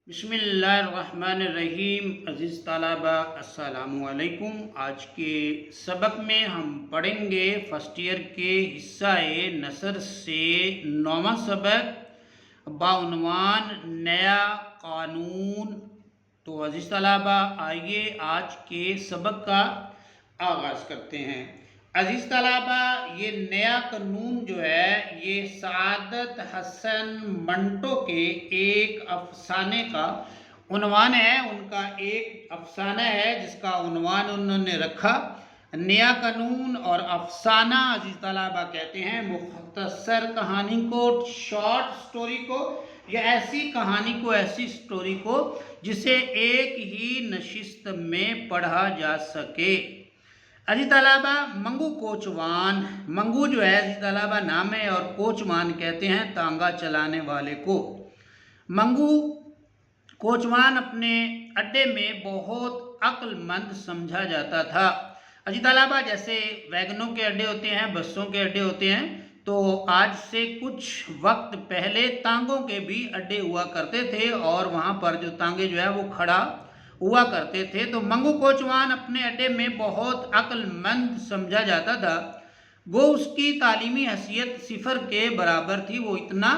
بسم اللہ الرحمن الرحیم۔ عزیز طلبہ السلام علیکم۔ آج کے سبق میں ہم پڑھیں گے فرسٹ ایئر کے حصہ نثر سے 9واں سبق بعنوان نیا قانون۔ تو عزیز طلبہ آئیے آج کے سبق کا آغاز کرتے ہیں۔ عزیز طلبہ یہ نیا قانون جو ہے یہ سعادت حسن منٹو کے ایک افسانے کا عنوان ہے۔ ان کا ایک افسانہ ہے جس کا عنوان انہوں نے رکھا نیا قانون اور افسانہ عزیز طلبہ کہتے ہیں مختصر کہانی کو، شارٹ سٹوری کو، یا ایسی کہانی کو، ایسی سٹوری کو جسے ایک ہی نشست میں پڑھا جا سکے۔ عزیز طلبہ منگو کوچوان، منگو جو ہے عزیز طلبہ نام ہے اور کوچوان کہتے ہیں تانگا چلانے والے کو۔ منگو کوچوان اپنے اڈے میں بہت عقل مند سمجھا جاتا تھا۔ عزیز طلبہ جیسے ویگنوں کے اڈے ہوتے ہیں، بسوں کے اڈے ہوتے ہیں، تو آج سے کچھ وقت پہلے تانگوں کے بھی اڈے ہوا کرتے تھے اور وہاں پر جو تانگے جو ہے وہ کھڑا ہوا کرتے تھے۔ تو منگو کوچوان اپنے اڈے میں بہت عقل مند سمجھا جاتا تھا۔ گو اس کی تعلیمی حیثیت صفر کے برابر تھی، وہ اتنا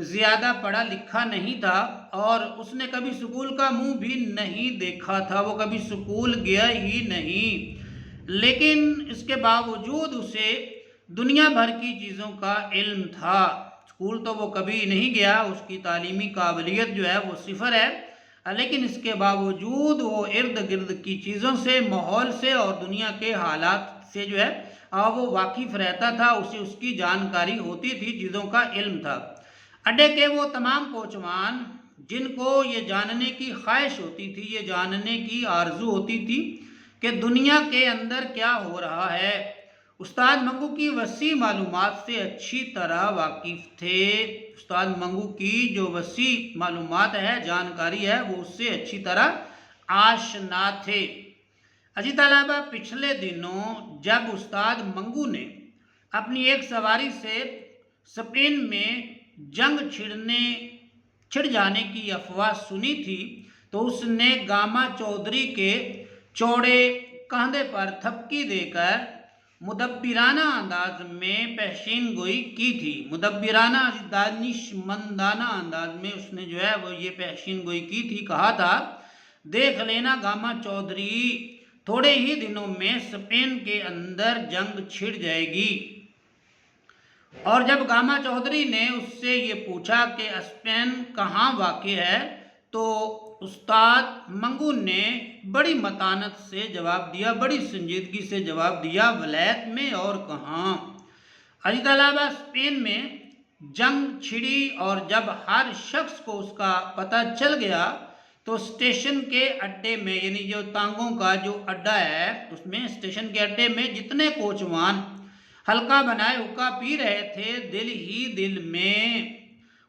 زیادہ پڑھا لکھا نہیں تھا اور اس نے کبھی سکول کا منہ بھی نہیں دیکھا تھا، وہ کبھی سکول گیا ہی نہیں، لیکن اس کے باوجود اسے دنیا بھر کی چیزوں کا علم تھا۔ سکول تو وہ کبھی نہیں گیا، اس کی تعلیمی قابلیت جو ہے وہ صفر ہے، لیکن اس کے باوجود وہ ارد گرد کی چیزوں سے، ماحول سے اور دنیا کے حالات سے جو ہے وہ واقف رہتا تھا، اسے اس کی جانکاری ہوتی تھی، چیزوں کا علم تھا۔ اڈے کے وہ تمام کوچوان جن کو یہ جاننے کی خواہش ہوتی تھی، یہ جاننے کی آرزو ہوتی تھی کہ دنیا کے اندر کیا ہو رہا ہے، استاد منگو کی وسیع معلومات سے اچھی طرح واقف تھے۔ استاد منگو کی جو وسیع معلومات ہے، جانکاری ہے، وہ اس سے اچھی طرح آشنا تھے۔ عزیز طلبہ پچھلے دنوں جب استاد منگو نے اپنی ایک سواری سے اسپین میں جنگ چھڑ جانے کی افواہ سنی تھی تو اس نے گاما چودھری کے چوڑے کندھے پر تھپکی دے کر مدبرانہ انداز میں پیشین گوئی کی تھی۔ مدبرانہ دانشمندانہ انداز میں اس نے جو ہے وہ یہ پیشین گوئی کی تھی، کہا تھا دیکھ لینا گاما چودھری، تھوڑے ہی دنوں میں اسپین کے اندر جنگ چھڑ جائے گی۔ اور جب گاما چودھری نے اس سے یہ پوچھا کہ اسپین کہاں واقع ہے تو استاد منگو نے بڑی متانت سے جواب دیا، بڑی سنجیدگی سے جواب دیا، ولایت میں اور کہاں۔ عزیز طلبہ اسپین میں جنگ چھڑی اور جب ہر شخص کو اس کا پتہ چل گیا تو اسٹیشن کے اڈے میں، یعنی جو تانگوں کا جو اڈا ہے اس میں، اسٹیشن کے اڈے میں جتنے کوچوان حلقہ بنائے حقہ پی رہے تھے، دل ہی دل میں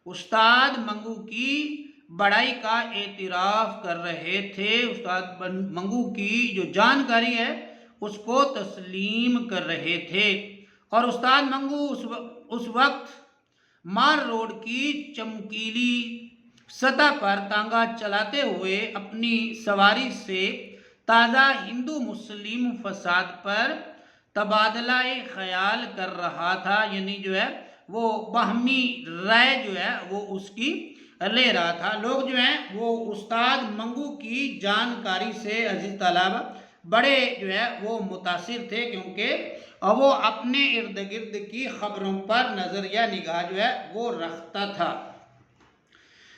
استاد منگو کی بڑائی کا اعتراف کر رہے تھے، استاد منگو کی جو جانکاری ہے اس کو تسلیم کر رہے تھے۔ اور استاد منگو اس وقت مار روڈ کی چمکیلی سطح پر تانگا چلاتے ہوئے اپنی سواری سے تازہ ہندو مسلم فساد پر تبادلہ خیال کر رہا تھا، یعنی جو ہے وہ باہمی رائے جو ہے وہ اس کی لے رہا تھا۔ لوگ جو ہیں وہ استاد منگو کی جانکاری سے عزیز طلبہ بڑے جو ہے وہ متاثر تھے، کیونکہ وہ اپنے ارد گرد کی خبروں پر نظریہ نگاہ جو ہے وہ رکھتا تھا۔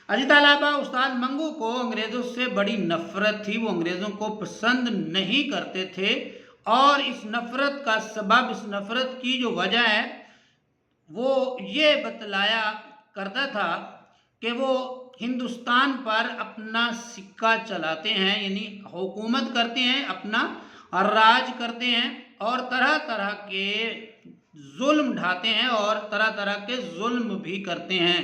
عزیز طلبہ استاد منگو کو انگریزوں سے بڑی نفرت تھی، وہ انگریزوں کو پسند نہیں کرتے تھے اور اس نفرت کا سبب، اس نفرت کی جو وجہ ہے وہ یہ بتلایا کرتا تھا کہ وہ ہندوستان پر اپنا سکہ چلاتے ہیں، یعنی حکومت کرتے ہیں، اپنا راج کرتے ہیں اور طرح طرح کے ظلم ڈھاتے ہیں اور طرح طرح کے ظلم بھی کرتے ہیں،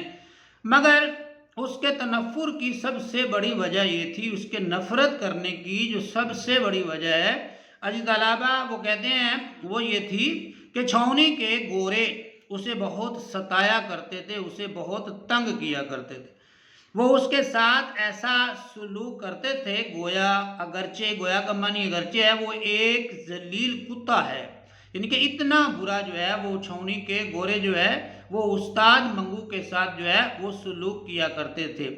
مگر اس کے تنفر کی سب سے بڑی وجہ یہ تھی، اس کے نفرت کرنے کی جو سب سے بڑی وجہ ہے عزیز طلبہ وہ کہتے ہیں وہ یہ تھی کہ چھاؤنی کے گورے اسے بہت ستایا کرتے تھے، اسے بہت تنگ کیا کرتے تھے۔ وہ اس کے ساتھ ایسا سلوک کرتے تھے گویا کا معنی اگرچہ ہے وہ ایک ذلیل کتا ہے، یعنی کہ اتنا برا جو ہے وہ چھاؤنی کے گورے جو ہے وہ استاد منگو کے ساتھ جو ہے وہ سلوک کیا کرتے تھے۔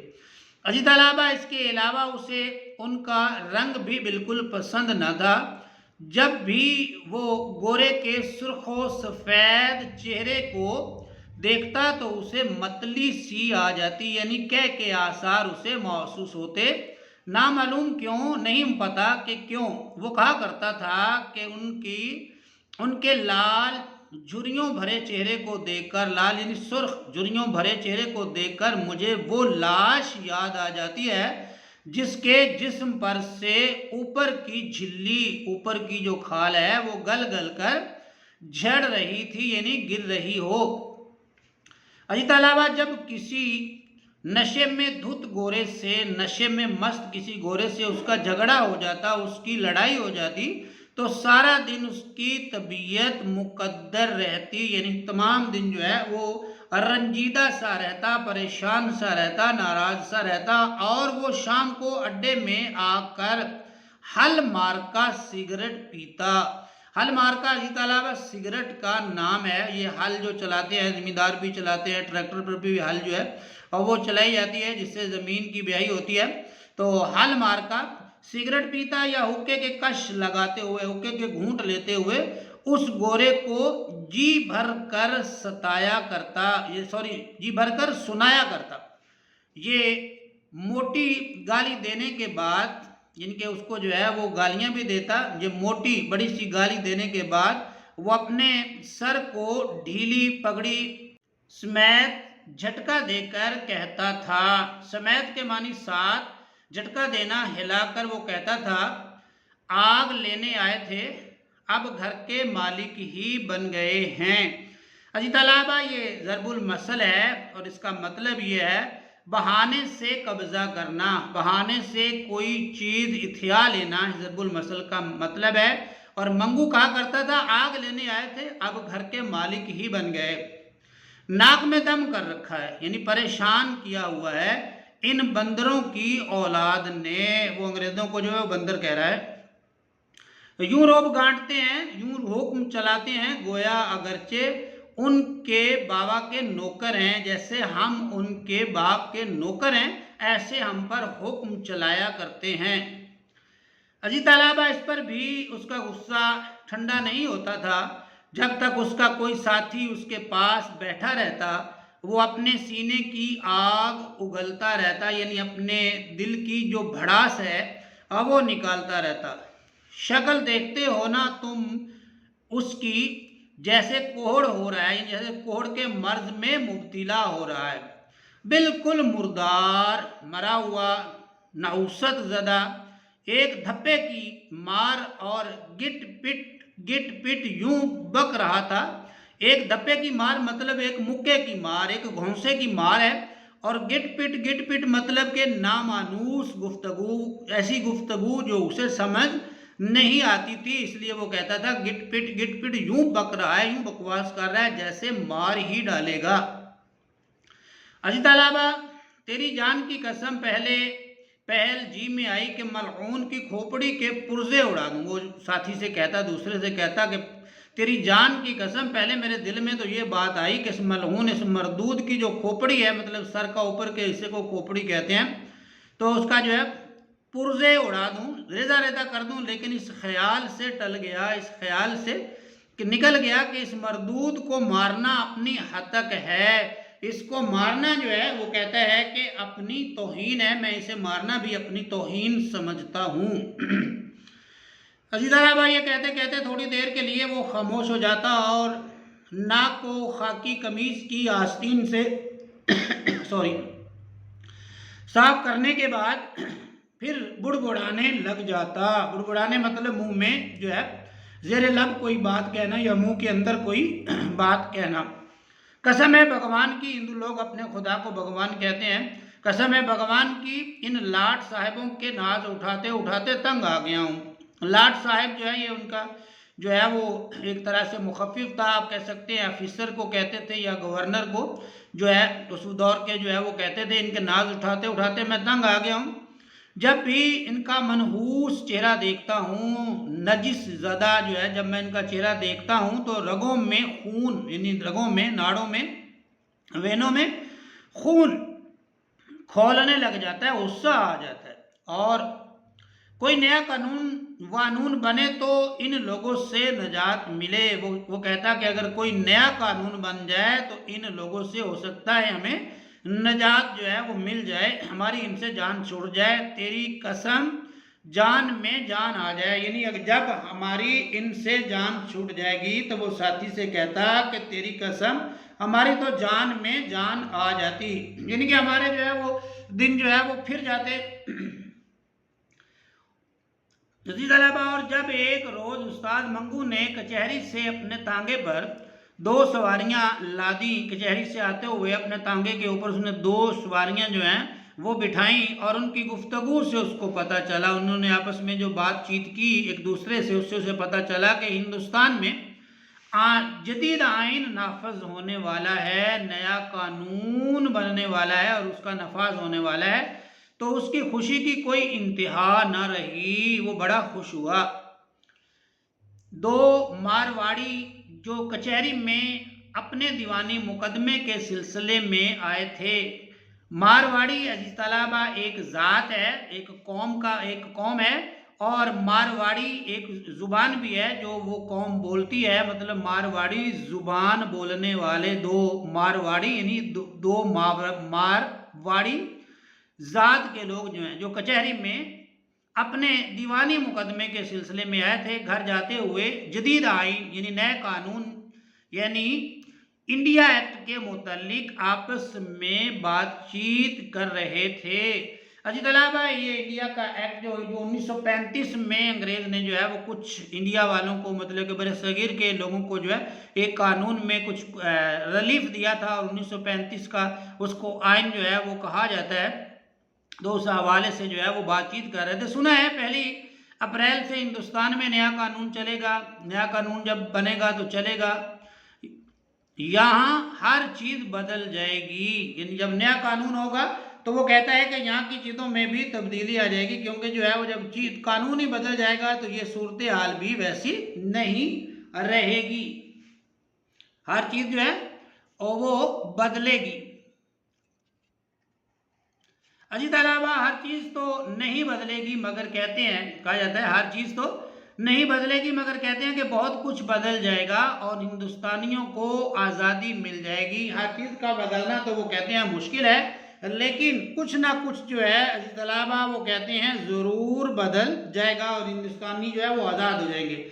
عزیز طلبہ، اس کے علاوہ اسے ان کا رنگ بھی بالکل پسند نہ تھا۔ جب بھی وہ گورے کے سرخ و سفید چہرے کو دیکھتا تو اسے متلی سی آ جاتی، یعنی کے آثار اسے محسوس ہوتے، نامعلوم کیوں، نہیں پتا کہ کیوں۔ وہ کہا کرتا تھا کہ ان کے لال جھریوں بھرے چہرے کو دیکھ کر، لال یعنی سرخ جھریوں بھرے چہرے کو دیکھ کر مجھے وہ لاش یاد آ جاتی ہے جس کے جسم پر سے اوپر کی جھلی، اوپر کی جو کھال ہے وہ گل گل کر جھڑ رہی تھی، یعنی گر رہی ہو۔ عزیز طلبہ، جب کسی نشے میں دھت گورے سے، نشے میں مست کسی گورے سے اس کا جھگڑا ہو جاتا، اس کی لڑائی ہو جاتی تو سارا دن اس کی طبیعت مقدر رہتی، یعنی تمام دن جو ہے وہ رنجیدہ سا رہتا، پریشان سا رہتا، ناراض سا رہتا، اور وہ شام کو اڈے میں آ کر ہل مارکا سگریٹ پیتا۔ ہل مارکا عزیز طلبہ سگریٹ کا نام ہے۔ یہ ہل جو چلاتے ہیں زمیندار بھی چلاتے ہیں، ٹریکٹر پر بھی ہل جو ہے اور وہ چلائی جاتی ہے جس سے زمین کی بیائی ہوتی ہے، تو ہل مارکا سگریٹ پیتا یا حقے کے کش لگاتے ہوئے، حقے کے گھونٹ لیتے ہوئے اس گورے کو جی بھر کر ستایا کرتا، جی بھر کر سنایا کرتا۔ یہ موٹی گالی دینے کے بعد، یعنی کہ اس کو جو ہے وہ گالیاں بھی دیتا، یہ موٹی بڑی سی گالی دینے کے بعد وہ اپنے سر کو ڈھیلی پگڑی سمیت جھٹکا دے کر کہتا تھا، سمیت کے معنی ساتھ، جھٹکا دینا ہلا کر وہ کہتا تھا، آگ لینے آئے تھے اب گھر کے مالک ہی بن گئے ہیں۔ عزیز طلبہ، یہ ضرب المثل ہے اور اس کا مطلب یہ ہے بہانے سے قبضہ کرنا، بہانے سے کوئی چیز اتھیا لینا ضرب المثل کا مطلب ہے۔ اور منگو کہا کرتا تھا آگ لینے آئے تھے اب گھر کے مالک ہی بن گئے۔ ناک میں دم کر رکھا ہے، یعنی پریشان کیا ہوا ہے ان بندروں کی اولاد نے، وہ انگریزوں کو جو ہے وہ بندر کہہ رہا ہے۔ یوں روب گانٹتے ہیں، یوں حکم چلاتے ہیں گویا اگرچہ ان کے بابا کے نوکر ہیں، جیسے ہم ان کے باپ کے نوکر ہیں ایسے ہم پر حکم چلایا کرتے ہیں۔ عزیز طلبہ، اس پر بھی اس کا غصہ ٹھنڈا نہیں ہوتا تھا جب تک اس کا کوئی ساتھی اس کے پاس بیٹھا رہتا، وہ اپنے سینے کی آگ اگلتا رہتا، یعنی اپنے دل کی جو بھڑاس ہے وہ نکالتا رہتا۔ شکل دیکھتے ہو نا تم اس کی، جیسے کوہڑ ہو رہا ہے، جیسے کوہڑ کے مرض میں مبتلا ہو رہا ہے، بالکل مردار، مرا ہوا، نحوست زدہ، ایک دھپے کی مار اور گٹ پٹ یوں بک رہا تھا۔ ایک دھپے کی مار مطلب ایک مکے کی مار، ایک گھونسے کی مار ہے، اور گٹ پٹ مطلب کہ نامانوس گفتگو، ایسی گفتگو جو اسے سمجھ نہیں آتی تھی، اس لیے وہ کہتا تھا گٹ پٹ یوں بک رہا ہے، یوں بکواس کر رہا ہے جیسے مار ہی ڈالے گا۔ عزیز طلبہ، تیری جان کی قسم پہل جی میں آئی کہ ملعون کی کھوپڑی کے پرزے اڑا دوں۔ وہ ساتھی سے کہتا، دوسرے سے کہتا کہ تیری جان کی قسم پہلے میرے دل میں تو یہ بات آئی کہ اس ملعون، اس مردود کی جو کھوپڑی ہے، مطلب سر کا اوپر کے حصے کو کھوپڑی کہتے ہیں، تو اس کا جو ہے پرزے اڑا دوں، ریزہ کر دوں، لیکن اس خیال سے ٹل گیا، اس خیال سے کہ نکل گیا کہ اس مردود کو مارنا اپنی حد تک ہے، اس کو مارنا جو ہے وہ کہتا ہے کہ اپنی توہین ہے، میں اسے مارنا بھی اپنی توہین سمجھتا ہوں۔ عزیز طلبہ، یہ کہتے کہتے تھوڑی دیر کے لیے وہ خاموش ہو جاتا اور ناک کو خاکی قمیض کی آستین سے صاف کرنے کے بعد پھر بڑبڑانے لگ جاتا۔ بڑبڑانے مطلب منہ میں جو ہے زیر لب کوئی بات کہنا یا منہ کے اندر کوئی بات کہنا۔ قسم ہے بھگوان کی، ہندو لوگ اپنے خدا کو بھگوان کہتے ہیں، قسم ہے بھگوان کی ان لاٹ صاحبوں کے ناز اٹھاتے اٹھاتے تنگ آ گیا ہوں۔ لاٹ صاحب جو ہے یہ ان کا جو ہے وہ ایک طرح سے مخفف تھا، آپ کہہ سکتے ہیں آفیسر کو کہتے تھے یا گورنر کو، جو ہے اس دور کے جو ہے وہ کہتے تھے ان کے ناز اٹھاتے اٹھاتے میں تنگ آ گیا ہوں، جب بھی ان کا منحوس چہرہ دیکھتا ہوں، نجس زدہ جو ہے، جب میں ان کا چہرہ دیکھتا ہوں تو رگوں میں خون، یعنی رگوں میں، ناڑوں میں، وینوں میں خون کھولنے لگ جاتا ہے، غصہ آ جاتا ہے۔ اور کوئی نیا قانون بنے تو ان لوگوں سے نجات ملے۔ وہ کہتا کہ اگر کوئی نیا قانون بن جائے تو ان لوگوں سے ہو سکتا ہے ہمیں نجات جو ہے وہ مل جائے، ہماری ان سے جان چھوٹ جائے، تیری قسم جان میں جان آ جائے۔ یعنی جب ہماری ان سے جان چھوٹ جائے گی تو وہ ساتھی سے کہتا کہ تیری قسم ہماری تو جان میں جان آ جاتی، یعنی کہ ہمارے جو ہے وہ دن جو ہے وہ پھر جاتے۔ عزیز طلباء، اور جب ایک روز استاد منگو نے کچہری سے اپنے تانگے پر 2 سواریاں لادیں، کچہری سے آتے ہوئے اپنے تانگے کے اوپر اس نے 2 سواریاں جو ہیں وہ بٹھائیں، اور ان کی گفتگو سے اس کو پتہ چلا، انہوں نے آپس میں جو بات چیت کی ایک دوسرے سے، اس سے اسے پتہ چلا کہ ہندوستان میں جدید آئین نافذ ہونے والا ہے، نیا قانون بننے والا ہے اور اس کا نفاذ ہونے والا ہے۔ تو اس کی خوشی کی کوئی انتہا نہ رہی، وہ بڑا خوش ہوا۔ 2 مارواڑی جو کچہری میں اپنے دیوانی مقدمے کے سلسلے میں آئے تھے۔ مارواڑی عزیز طلباء ایک ذات ہے، ایک قوم ہے، اور مارواڑی ایک زبان بھی ہے جو وہ قوم بولتی ہے، مطلب مارواڑی زبان بولنے والے 2 مارواڑی، یعنی 2 مارواڑی ذات کے لوگ جو ہیں، جو کچہری میں اپنے دیوانی مقدمے کے سلسلے میں آئے تھے، گھر جاتے ہوئے جدید آئین یعنی نئے قانون یعنی انڈیا ایکٹ کے متعلق آپس میں بات چیت کر رہے تھے۔ عزیز طلباء، یہ انڈیا کا ایکٹ جو 1935 میں انگریز نے جو ہے وہ کچھ انڈیا والوں کو، مطلب کہ بر صغیر کے لوگوں کو جو ہے ایک قانون میں کچھ ریلیف دیا تھا، اور 1935 کا اس کو آئین جو ہے وہ کہا جاتا ہے۔ تو اس حوالے سے جو ہے وہ بات چیت کر رہے تھے۔ سنا ہے 1 اپریل سے ہندوستان میں نیا قانون چلے گا، نیا قانون جب بنے گا تو چلے گا، یہاں ہر چیز بدل جائے گی، یعنی جب نیا قانون ہوگا تو وہ کہتا ہے کہ یہاں کی چیزوں میں بھی تبدیلی آ جائے گی، کیونکہ جو ہے وہ جب قانون ہی بدل جائے گا تو یہ صورتحال بھی ویسی نہیں رہے گی، ہر چیز جو ہے وہ بدلے گی۔ عزیز طلباء، ہر چیز تو نہیں بدلے گی، مگر کہتے ہیں، کہا جاتا ہے ہر چیز تو نہیں بدلے گی، مگر کہتے ہیں کہ بہت کچھ بدل جائے گا اور ہندوستانیوں کو آزادی مل جائے گی۔ ہر چیز کا بدلنا تو وہ کہتے ہیں مشکل ہے، لیکن کچھ نہ کچھ جو ہے عزیز طلباء وہ کہتے ہیں ضرور بدل جائے گا اور ہندوستانی جو ہے وہ آزاد ہو جائیں گے۔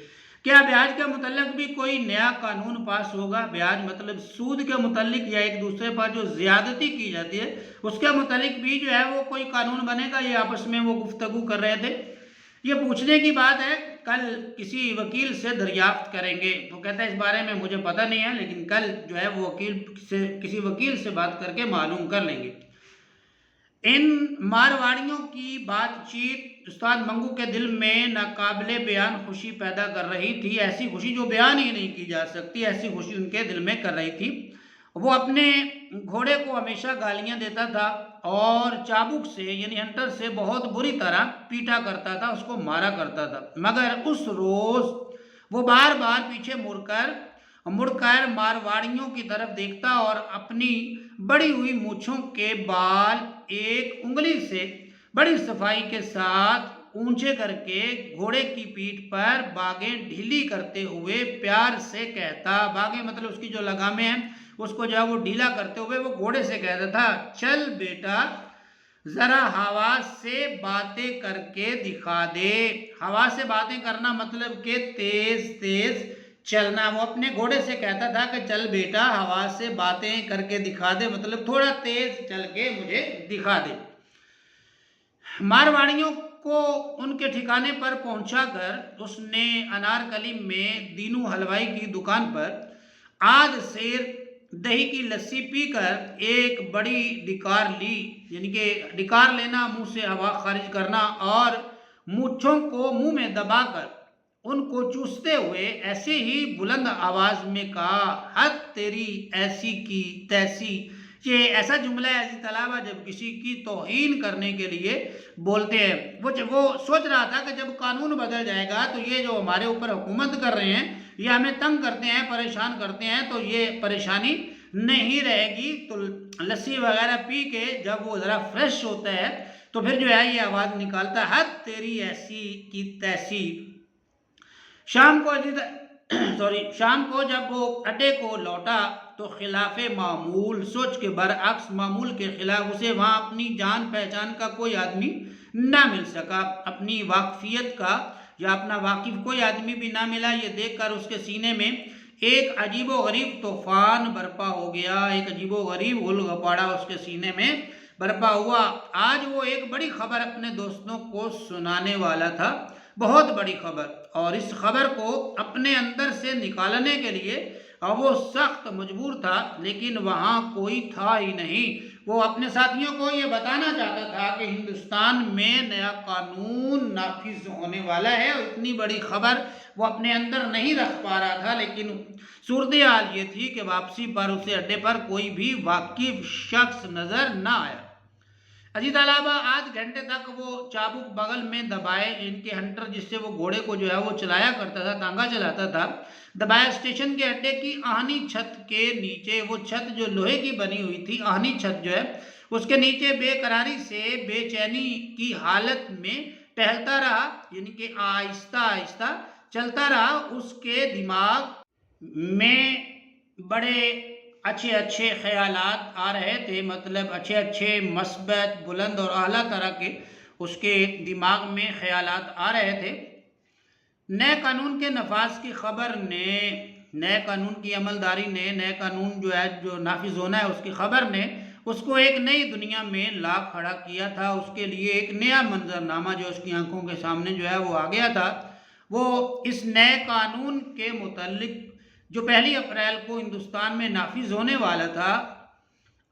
کیا بیاج کے متعلق بھی کوئی نیا قانون پاس ہوگا؟ بیاج مطلب سود کے متعلق یا ایک دوسرے پر جو زیادتی کی جاتی ہے اس کے متعلق بھی جو ہے وہ کوئی قانون بنے گا؟ یہ آپس میں وہ گفتگو کر رہے تھے، یہ پوچھنے کی بات ہے، کل کسی وکیل سے دریافت کریں گے۔ وہ کہتا ہے اس بارے میں مجھے پتہ نہیں ہے، لیکن کل جو ہے وہ کسی وکیل سے بات کر کے معلوم کر لیں گے۔ ان مارواڑیوں کی بات چیت استاد منگو کے دل میں ناقابل بیان خوشی پیدا کر رہی تھی، ایسی خوشی جو بیان ہی نہیں کی جا سکتی، ایسی خوشی ان کے دل میں کر رہی تھی۔ وہ اپنے گھوڑے کو ہمیشہ گالیاں دیتا تھا اور چابک سے یعنی ہنٹر سے بہت بری طرح پیٹا کرتا تھا، اس کو مارا کرتا تھا، مگر اس روز وہ بار بار پیچھے مڑ کر مارواڑیوں کی طرف دیکھتا اور اپنی بڑی ہوئی مونچھوں کے بال ایک انگلی سے بڑی صفائی کے ساتھ اونچے کر کے گھوڑے کی پیٹھ پر باگیں ڈھیلی کرتے ہوئے پیار سے کہتا، باگیں مطلب اس کی جو لگامیں ہیں اس کو جو ہے وہ ڈھیلا کرتے ہوئے وہ گھوڑے سے کہتا تھا، چل بیٹا ذرا ہوا سے باتیں کر کے دکھا دے۔ ہوا سے باتیں کرنا مطلب کہ تیز تیز چلنا۔ وہ اپنے گھوڑے سے کہتا تھا کہ چل بیٹا ہوا سے باتیں کر کے دکھا دے، مطلب تھوڑا تیز چل کے مجھے دکھا دے۔ مارواڑیوں کو ان کے ٹھکانے پر پہنچا کر اس نے انارکلی میں دینو حلوائی کی دکان پر آدھ سیر دہی کی لسی پی کر ایک بڑی ڈکار لی، یعنی کہ ڈکار لینا منہ سے ہوا خارج کرنا، اور مونچھوں کو منہ میں دبا کر ان کو چوستے ہوئے ایسے ہی بلند آواز میں کہا، حد تیری ایسی کی تیسی، یہ ایسا جملہ ہے عزیز طلبہ جب کسی کی توہین کرنے کے لیے بولتے ہیں. وہ سوچ رہا تھا کہ جب قانون بدل جائے گا تو یہ جو ہمارے اوپر حکومت کر رہے ہیں یہ ہمیں تنگ کرتے ہیں پریشان کرتے ہیں تو یہ پریشانی نہیں رہے گی. تو لسی وغیرہ پی کے جب وہ ذرا فریش ہوتا ہے تو پھر جو ہے یہ آواز نکالتا ہے حد تیری ایسی کی تیسی. شام کو جب وہ اڈے کو لوٹا تو خلاف معمول سوچ کے برعکس معمول کے خلاف اسے وہاں اپنی جان پہچان کا کوئی آدمی نہ مل سکا. اپنی واقفیت کا یا اپنا واقف کوئی آدمی بھی نہ ملا. یہ دیکھ کر اس کے سینے میں ایک عجیب و غریب طوفان برپا ہو گیا. ایک عجیب و غریب غلغپاڑا اس کے سینے میں برپا ہوا. آج وہ ایک بڑی خبر اپنے دوستوں کو سنانے والا تھا, بہت بڑی خبر, اور اس خبر کو اپنے اندر سے نکالنے کے لیے وہ سخت مجبور تھا, لیکن وہاں کوئی تھا ہی نہیں. وہ اپنے ساتھیوں کو یہ بتانا چاہتا تھا کہ ہندوستان میں نیا قانون نافذ ہونے والا ہے, اور اتنی بڑی خبر وہ اپنے اندر نہیں رکھ پا رہا تھا. لیکن صورتحال یہ تھی کہ واپسی پر اسے اڈے پر کوئی بھی واقف شخص نظر نہ آیا. عزیز طلبہ آدھ گھنٹے تک وہ چابک بغل میں دبائے جن کے ہنٹر جس سے وہ گھوڑے کو جو ہے وہ چلایا کرتا تھا, تانگا چلاتا تھا, دبائے اسٹیشن کے اڈے کی آہنی چھت کے نیچے. وہ چھت جو لوہے کی بنی ہوئی تھی, آہنی چھت جو ہے اس کے نیچے بے قراری سے بے چینی کی حالت میں ٹہلتا رہا, یعنی کہ آہستہ آہستہ چلتا رہا. اس کے دماغ میں بڑے اچھے خیالات آ رہے تھے, مطلب اچھے مثبت بلند اور اعلیٰ طرح کے اس کے دماغ میں خیالات آ رہے تھے. نئے قانون کے نفاذ کی خبر نے, نئے قانون کی عملداری نے, نئے قانون جو ہے جو نافذ ہونا ہے اس کی خبر نے اس کو ایک نئی دنیا میں لا کھڑا کیا تھا. اس کے لیے ایک نیا منظرنامہ جو اس کی آنکھوں کے سامنے جو ہے وہ آ گیا تھا. وہ اس نئے قانون کے متعلق جو 1 اپریل کو ہندوستان میں نافذ ہونے والا تھا,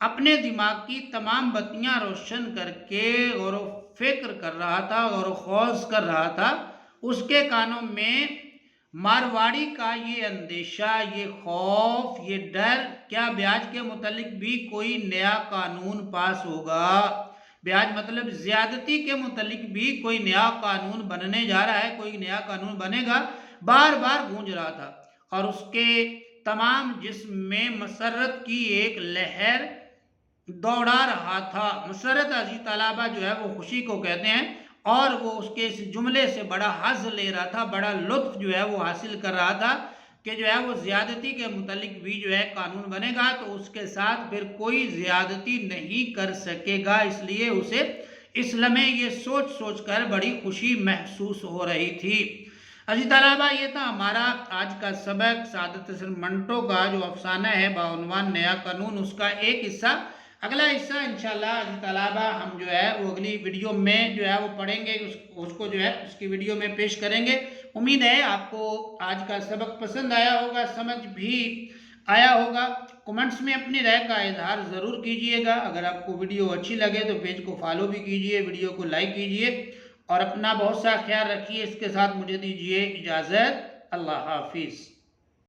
اپنے دماغ کی تمام بتیاں روشن کر کے غور و فکر کر رہا تھا, غور و خوض کر رہا تھا. اس کے کانوں میں مارواڑی کا یہ اندیشہ, یہ خوف, یہ ڈر, کیا بیاج کے متعلق بھی کوئی نیا قانون پاس ہوگا, بیاج مطلب زیادتی کے متعلق بھی کوئی نیا قانون بننے جا رہا ہے, کوئی نیا قانون بنے گا, بار بار گونج رہا تھا. اور اس کے تمام جسم میں مسرت کی ایک لہر دوڑا رہا تھا. مسرت عزیز طلبہ جو ہے وہ خوشی کو کہتے ہیں, اور وہ اس کے اس جملے سے بڑا حظ لے رہا تھا, بڑا لطف جو ہے وہ حاصل کر رہا تھا کہ جو ہے وہ زیادتی کے متعلق بھی جو ہے قانون بنے گا تو اس کے ساتھ پھر کوئی زیادتی نہیں کر سکے گا. اس لیے اسے اس لمحے یہ سوچ کر بڑی خوشی محسوس ہو رہی تھی. عزیز طلبہ یہ تھا ہمارا آج کا سبق, سعادت حسن منٹو کا جو افسانہ ہے بعنوان نیا قانون, اس کا ایک حصہ. اگلا حصہ انشاءاللہ عزیز طلبہ ہم جو ہے وہ اگلی ویڈیو میں جو ہے وہ پڑھیں گے, اس کو جو ہے اس کی ویڈیو میں پیش کریں گے. امید ہے آپ کو آج کا سبق پسند آیا ہوگا, سمجھ بھی آیا ہوگا. کمنٹس میں اپنی رائے کا اظہار ضرور کیجئے گا. اگر آپ کو ویڈیو اچھی لگے تو پیج کو فالو بھی کیجئے, ویڈیو کو لائک کیجئے, اور اپنا بہت سا خیال رکھیے. اس کے ساتھ مجھے دیجئے اجازت. اللہ حافظ.